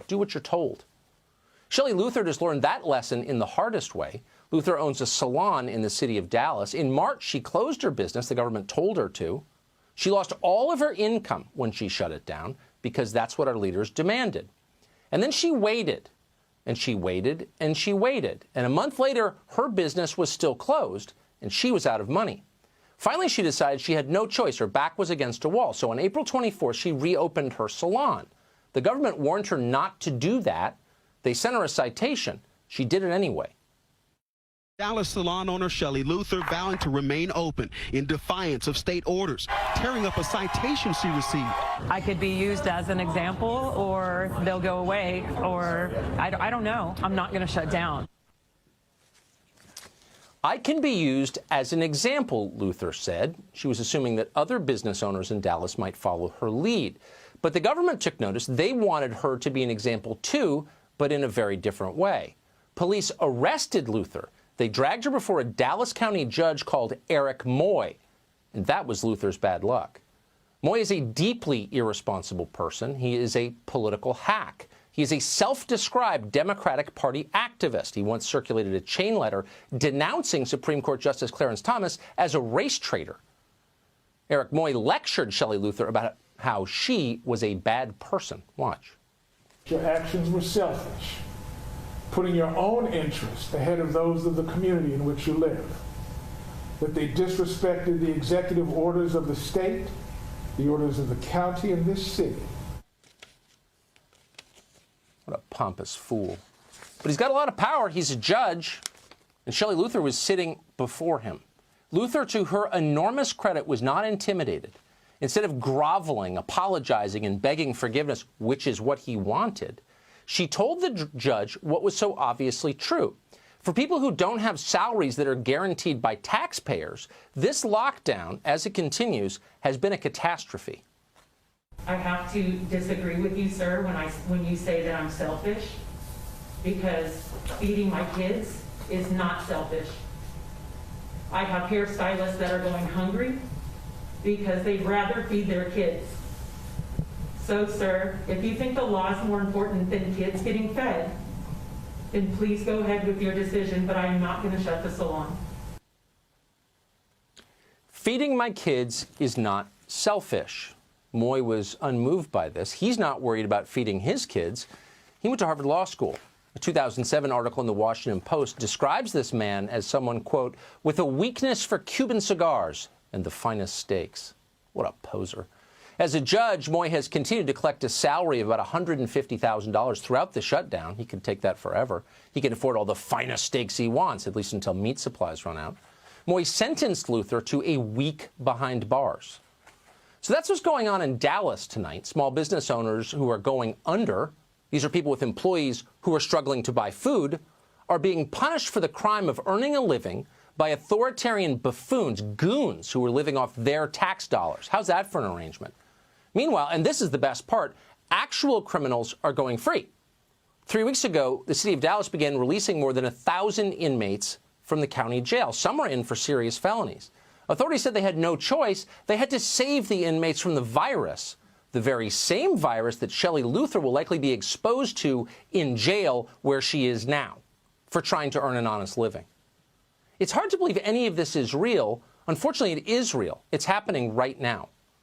Do what you're told. Shelley Luther just learned that lesson in the hardest way. Luther owns a salon in the city of Dallas. In March, she closed her business. The government told her to. She lost all of her income when she shut it down because that's what our leaders demanded. And then she waited, and she waited, and she waited. And a month later, her business was still closed, and she was out of money. Finally, she decided she had no choice. Her back was against a wall. So on April 24th, she reopened her salon. The government warned her not to do that. They sent her a citation. She did it anyway. Dallas salon owner Shelley Luther vowing to remain open in defiance of state orders, tearing up a citation she received. I could be used as an example, or they'll go away, or I don't know. I'm not going to shut down. I can be used as an example, Luther said. She was assuming that other business owners in Dallas might follow her lead. But the government took notice. They wanted her to be an example too, but in a very different way. Police arrested Luther. They dragged her before a Dallas County judge called Eric Moy, and that was Luther's bad luck. Moy is a deeply irresponsible person. He is a political hack. He is a self-described Democratic Party activist. He once circulated a chain letter denouncing Supreme Court Justice Clarence Thomas as a race traitor. Eric Moy lectured Shelley Luther about how she was a bad person. Watch. Your actions were selfish, putting your own interests ahead of those of the community in which you live. That they disrespected the executive orders of the state, the orders of the county, and this city. What a pompous fool. But he's got a lot of power. He's a judge, and Shelley Luther was sitting before him. Luther, to her enormous credit, was not intimidated. Instead of groveling, apologizing, and begging forgiveness, which is what he wanted, she told the judge what was so obviously true. For people who don't have salaries that are guaranteed by taxpayers, this lockdown, as it continues, has been a catastrophe. I have to disagree with you, sir, when you say that I'm selfish, because feeding my kids is not selfish. I have hairstylists that are going hungry because they'd rather feed their kids. So, sir, if you think the law is more important than kids getting fed, then please go ahead with your decision, but I'm not going to shut the salon. Feeding my kids is not selfish. Moy was unmoved by this. He's not worried about feeding his kids. He went to Harvard Law School. A 2007 article in the Washington Post describes this man as someone, quote, with a weakness for Cuban cigars and the finest steaks. What a poser. As a judge, Moy has continued to collect a salary of about $150,000 throughout the shutdown. He can take that forever. He can afford all the finest steaks he wants, at least until meat supplies run out. Moy sentenced Luther to a week behind bars. So that's what's going on in Dallas tonight. Small business owners who are going under, these are people with employees who are struggling to buy food, are being punished for the crime of earning a living by authoritarian buffoons, goons, who are living off their tax dollars. How's that for an arrangement? Meanwhile, and this is the best part, actual criminals are going free. 3 weeks ago, the city of Dallas began releasing more than 1,000 inmates from the county jail. Some are in for serious felonies. Authorities said they had no choice. They had to save the inmates from the virus, the very same virus that Shelley Luther will likely be exposed to in jail where she is now for trying to earn an honest living. It's hard to believe any of this is real. Unfortunately, it is real. It's happening right now.